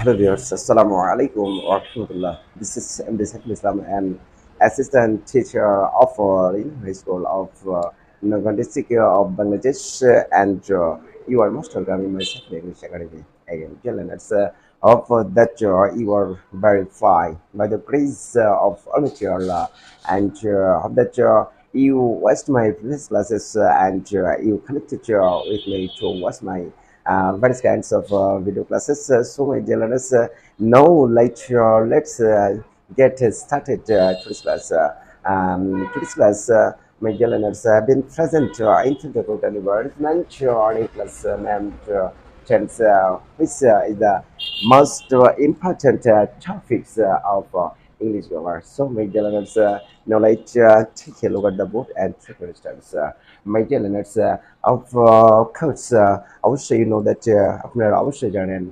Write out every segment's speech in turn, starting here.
Hello viewers, Assalamu alaikum wa rahmatullah. This is MD Saiful Islam, an assistant teacher of High School of Nagan district of Bangladesh, and you are most welcome in my Saiful English Academy. Again, dear learners, of that you are verified by the grace of Almighty Allah, and of that you watched my previous classes and you connected with me to watch my various kinds of video classes. So, my dear learners, now let's get started today's class. Today's class, my dear learners, have been present in the total development in class named tense, which is the most important topics of English grammar. So, my dear learners, now let's take a look at the book and take a steps. My dear learners, of course, অবশ্যই you know that আপনারা অবশ্যই জানেন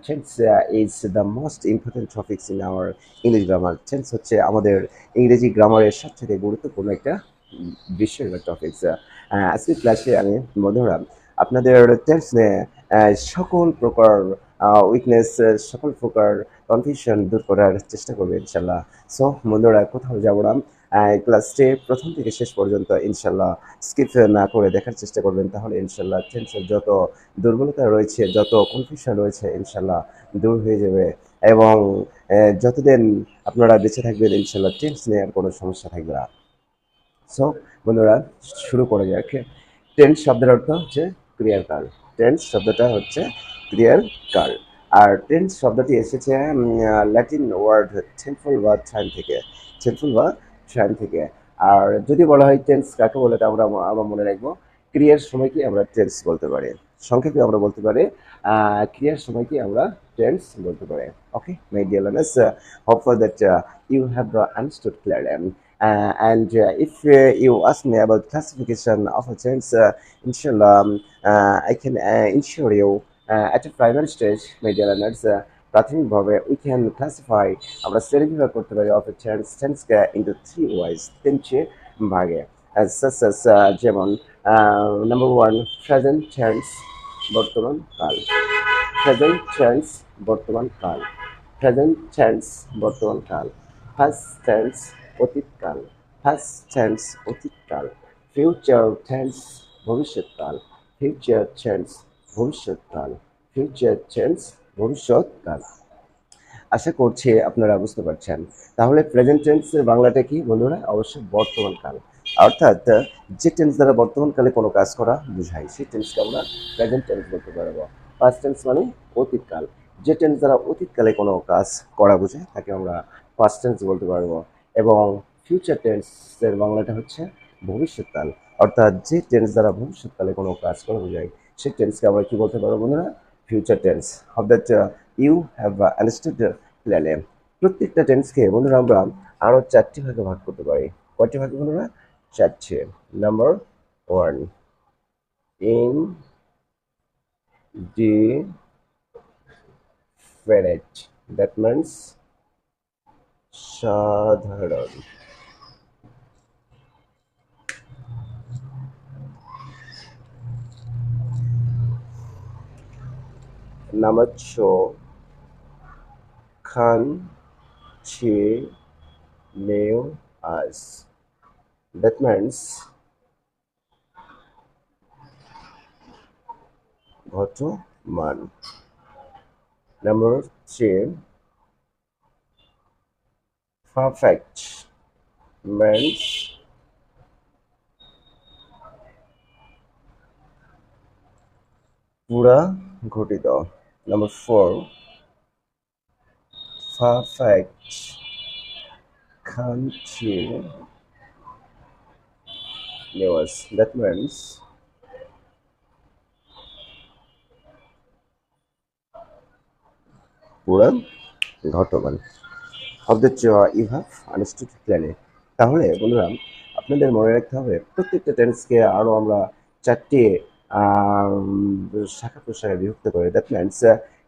tense is the most important topics in our English grammar. Tense হচ্ছে আমাদের ইংরেজি গ্রামারের সবথেকে গুরুত্বপূর্ণ একটা বিষয় বা টপিকস। আজকের ক্লাসে আমি বন্ধুরা আপনাদের টেন্স নিয়ে সকল প্রকার উইকনেস, সকল প্রকার কনফিউশন দূর করার চেষ্টা করবো ইনশাল্লাহ। সো বন্ধুরা কোথাও যাবো না, ক্লাসটি প্রথম থেকে শেষ পর্যন্ত ইনশাল্লাহ স্কিপ না করে দেখার চেষ্টা করবেন, তাহলে ইনশাল্লাহ টেন্সের যত দুর্বলতা রয়েছে, যত কনফিউশন রয়েছে ইনশাল্লাহ দূর হয়ে যাবে। এবং যতদিন আপনারা বেঁচে থাকবেন ইনশাল্লাহ টেন্স নিয়ে আর কোনো সমস্যা থাকবে না। সো বন্ধুরা শুরু করা যাক। টেন্স শব্দের অর্থ হচ্ছে ক্রিয়ার কাল। টেন্স শব্দটা হচ্ছে ক্রিয়ার কাল। আর টেন্স শব্দটি এসেছে ল্যাটিন ওয়ার্ড টেম্পল বা টাইম থেকে। টেম্পল বা টাইম থেকে। আর যদি বলা হয় টেন্স কাকে বলে, তা আমরা মনে রাখবো ক্রিয়ার সময়কে আমরা টেন্স বলতে পারি। সংক্ষেপে আমরা বলতে পারি ক্রিয়ার সময়কে আমরা টেন্স বলতে পারি। Okay my dear learners, hope for that you have understood clearly. And if you ask me about classification of a tense, inshallah, I can ensure you at a primary stage, my dear learners, প্রাথমিকভাবে we can classify আমরা শ্রেণীবিভাগ করতে পারি of a tense into three ways, তিনটি ভাগে, such as যেমন number one, present tense বর্তমান কাল। প্রেজেন্ট টেন্স বর্তমান কাল। প্রেজেন্ট টেন্স বর্তমান কাল। ফার্স্ট টেন্স অতীতকাল। ফার্স্ট টেন্স অতীতকাল। ফিউচার টেন্স ভবিষ্যৎকাল। ফিউচার টেন্স ভবিষ্যৎকাল। ফিউচার টেন্স ভবিষ্যৎকাল। আশা করছি আপনারা বুঝতে পারছেন। তাহলে প্রেজেন্ট টেন্সের বাংলাটা কি বন্ধুরা? অবশ্যই বর্তমান কাল। অর্থাৎ যে টেন্স দ্বারা বর্তমানকালে কোনো কাজ করা বোঝায় সেই টেন্সকে আমরা প্রেজেন্ট টেন্স বলতে পারবো। পাস্ট টেন্স মানে অতীতকাল। যে টেন্স দ্বারা অতীতকালে কোনো কাজ করা বোঝায় তাকে আমরা পাস্ট টেন্স বলতে পারবো। এবং ফিউচার টেন্সের বাংলাটা হচ্ছে ভবিষ্যৎকাল। অর্থাৎ যে টেন্স দ্বারা ভবিষ্যৎকালে কোনো কাজ করা বোঝায় সেই টেন্সকে আমরা কি বলতে পারবো বন্ধুরা? Future tense. Of that you have understood clearly. প্রত্যেকটা টেন্সকে বন্ধুরা আমরা আরও চারটি ভাগে ভাগ করতে পারি। কয়টি ভাগে বন্ধুরা? চারটি। Number one, indefinite, that means সাধারণ। Number two, continuous, that means ঘটমান। Number three, perfect, means পুরা ঘটিত। Number four, perfect continuous, that means পুরা ঘটমান। of the you have understood clearly. তাহলে বন্ধুরা আপনাদের মনে রাখতে হবে প্রত্যেকটা টেন্সকে আরও আমরা চারটি শাখা প্রশাখায় বিভক্ত করি। That means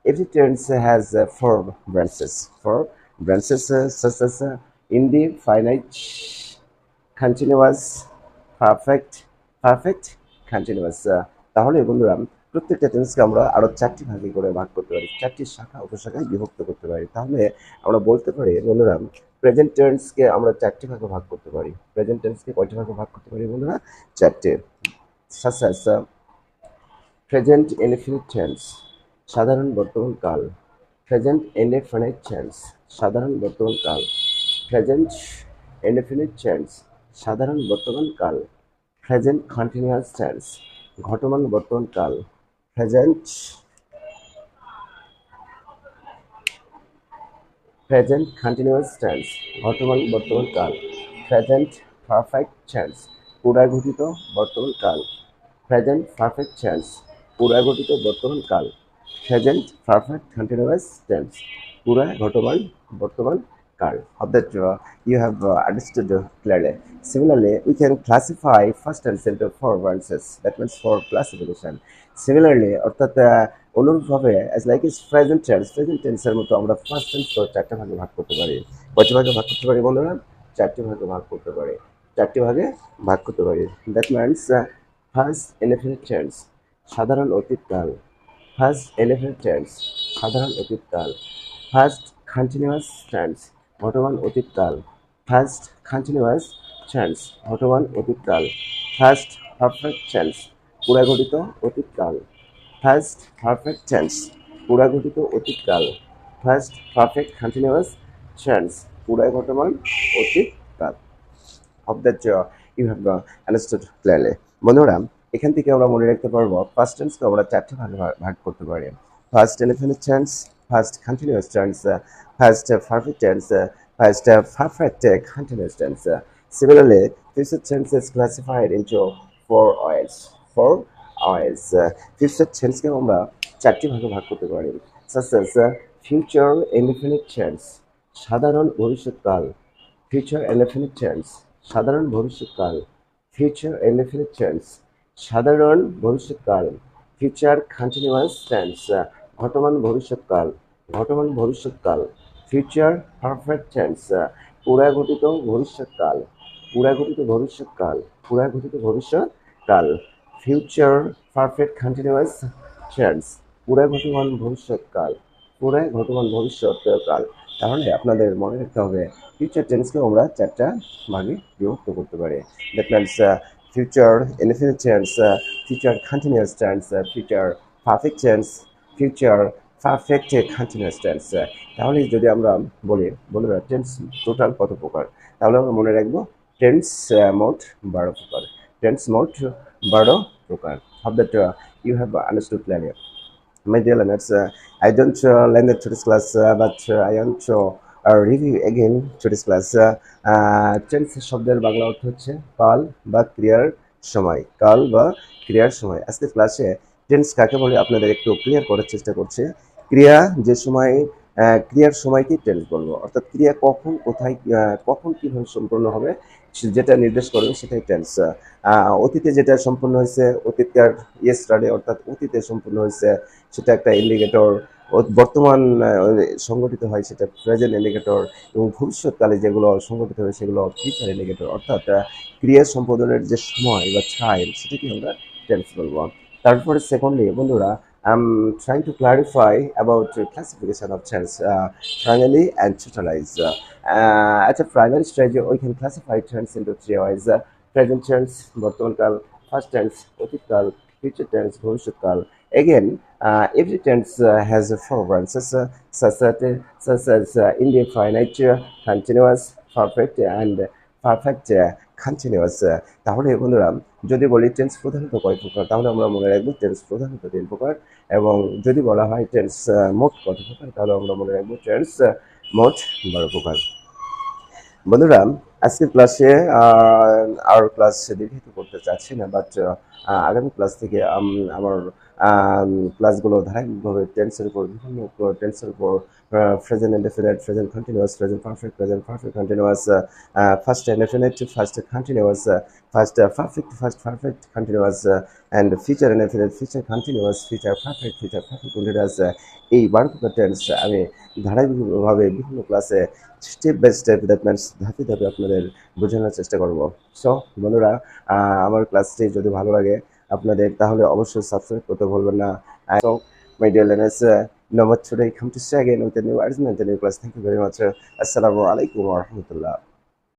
every tense has four branches. Four branches such as indefinite, continuous, perfect, continuous. তাহলে বন্ধুরা প্রত্যেকটা টেন্সকে আমরা আরও 4টি ভাগে করে ভাগ করতে পারি, 4টি শাখা উপশাখায় বিভক্ত করতে পারি। তাহলে আমরা বলতে পারি বন্ধুরা, প্রেজেন্ট টেন্সকে আমরা 4টি ভাগে ভাগ করতে পারি। প্রেজেন্ট টেন্সকে কয়টি ভাগে ভাগ করতে পারি বন্ধুরা? 4টে। প্রেজেন্ট ইনডিফিনিট টেন্স, সাধারণ বর্তমান কাল। প্রেজেন্ট ইনডিফিনিট টেন্স, সাধারণ বর্তমান কাল। প্রেজেন্ট ইনডিফিনিট টেন্স, সাধারণ বর্তমান কাল। প্রেজেন্ট কন্টিনিউয়াস টেন্স, ঘটমান বর্তমান কাল। প্রেজেন্ট কন্টিনিউয়াস টেন্স, ঘটমান বর্তমান কাল। প্রেজেন্ট পারফেক্ট টেন্স, পুনরাগঠিত বর্তমান কাল। প্রেজেন্ট পারফেক্ট টেন্স, পুনরাগঠিত বর্তমান কাল। প্রেজেন্ট পারফেক্ট কন্টিনিউয়াস টেন্স, পুরা ঘটমান বর্তমান কাল. Hope that you have understood clearly. Similarly, we can classify past tense into 4 branches. That means 4 classification. Similarly, অর্থাৎ অনুরূপভাবে as like is present tense এর মতো আমরা past tense তো 4টা ভাগে ভাগ করতে পারি। কয়টি ভাগে ভাগ করতে পারি বন্ধুরা? 4টি ভাগে ভাগ করতে পারি। 4টি ভাগে ভাগ করতে পারি। That means first indefinite tense, সাধারণ অতীতকাল। ফার্স্ট ইনডিফিনিট টেন্স, সাধারণ অতীতকাল। ফার্স্ট কন্টিনিউয়াস টেন্স, বর্তমান অতীতকাল। ফার্স্ট কন্টিনিউয়াস টেন্স, বর্তমান অতীতকাল। ফার্স্ট পারফেক্ট টেন্স, পুরাগঠিত অতীতকাল। ফার্স্ট পারফেক্ট টেন্স, পুরাগঠিত অতীতকাল। ফার্স্ট পারফেক্ট কন্টিনিউয়াস টেন্স, পুরায় ঘটমান অতীতকাল। Hope that you have understood clearly. বন্ধুরা, এখান থেকে আমরা মনে রাখতে পারবো ফার্স্ট টেন্সকে আমরা 4টি ভাগে ভাগ করতে পারি। First indefinite tense, first continuous tense, first perfect tense, first perfect continuous tense. Similarly, future tense is classified into 4 ways. 4 ways. Future tense-কে আমরা 4টি ভাগে ভাগ করতে পারি। Such as future indefinite tense, সাধারণ ভবিষ্যৎকাল। future indefinite tense, সাধারণ ভবিষ্যৎকাল। future indefinite tense, সাধারণ ভবিষ্যৎকাল। future continuous tense, ঘটমান ভবিষ্যৎকাল। ঘটমান ভবিষ্যৎকাল। future perfect tense, পুরাঘটিত ভবিষ্যৎকাল। পুরাঘটিত ভবিষ্যৎকাল। পুরাঘটিত ভবিষ্যৎকাল। future perfect continuous tense, পুরাঘটমান ভবিষ্যৎকাল। পুরায় ঘটমান ভবিষ্যৎকাল। তাহলে আপনাদের মনে রাখতে হবে ফিউচার টেন্সকে আমরা 4টা ভাগে বিভক্ত করতে পারি। That means future indefinite tense, future continuous tense, future perfect tense, future perfect continuous tense. তাহলে যদি আমরা বলি বন্ধুরা টেন্স টোটাল কত প্রকার, তাহলে আমরা মনে রাখবো টেন্স মোট 12 প্রকার। টেন্স মোট 12 প্রকার। Hope that you have understood clearly. My dear learners, I don't learn the today's class, but I want to review again today's class. Tense শব্দের বাংলা অর্থ হচ্ছে কাল বা ক্রিয়ার সময়। কাল বা ক্রিয়ার সময়। আজকের ক্লাসে টেন্স কাকে বলে আপনাদের একটু ক্লিয়ার করার চেষ্টা করছে। ক্রিয়া যে সময়, ক্রিয়ার সময়কে টেন্স বলবো, অর্থাৎ ক্রিয়া কখন কোথায় কখন কীভাবে সম্পন্ন হবে যেটা নির্দেশ করবে সেটাই টেন্স। অতীতে যেটা সম্পন্ন হয়েছে অতীতকার ইয়েস্টারডে, অর্থাৎ অতীতে সম্পন্ন হয়েছে সেটা একটা ইন্ডিকেটর। বর্তমান সংগঠিত হয় সেটা প্রেজেন্ট ইন্ডিকেটর, এবং ভবিষ্যৎকালে যেগুলো সংগঠিত হবে সেগুলো ফিউচার ইন্ডিকেটর। অর্থাৎ ক্রিয়া সম্পাদনের যে সময় বা টাইম সেটাকে আমরা টেন্স বলবো। তারপরে সেকেন্ডলি বন্ধুরা, I'm trying to clarify about the classification of tense, primary and totalized. At a primary stage, we can classify tense into 3 ways: present tense, বর্তমান কাল; past tense, অতীত কাল; future tense, ভবিষ্যৎ কাল. Again, every tense has 4 branches, such as indefinite, continuous, perfect, and perfect continuous. তাহলে বন্ধুরা যদি বলি টেন্স প্রধানত কয় প্রকার, তাহলে আমরা মনে রাখবো টেন্স প্রধানত 3 প্রকার। এবং যদি বলা হয় টেন্স মোট কত প্রকার, তাহলে আমরা মনে রাখবো টেন্স মোট 12 প্রকার। বন্ধুরা আজকের ক্লাসে আর ক্লাস দীর্ঘিত করতে চাচ্ছি না, বাট আগামী ক্লাস থেকে আমার ক্লাসগুলো ধারাবাহিকভাবে টেন্সের উপর, বিভিন্ন টেন্সের উপর, present indefinite, present continuous, present perfect continuous, first indefinite, first continuous, first perfect continuous, and future indefinite, future continuous, future perfect continuous. এই 12 প্রকার টেন্স আমি ধারাবাহিকভাবে বিভিন্ন ক্লাসে step by step, that means ধাপে ধাপে আপনাদের বোঝানোর চেষ্টা করব। সো বন্ধুরা, আমার ক্লাসটি যদি ভালো লাগে আপনাদের, তাহলে অবশ্যই সাবস্ক্রাইব করতে ভুলবেন না। So, my dear learners, no much today. Come to say again with a new argument, a new class. Thank you very much. Assalamu alaikum wa rahmatullah.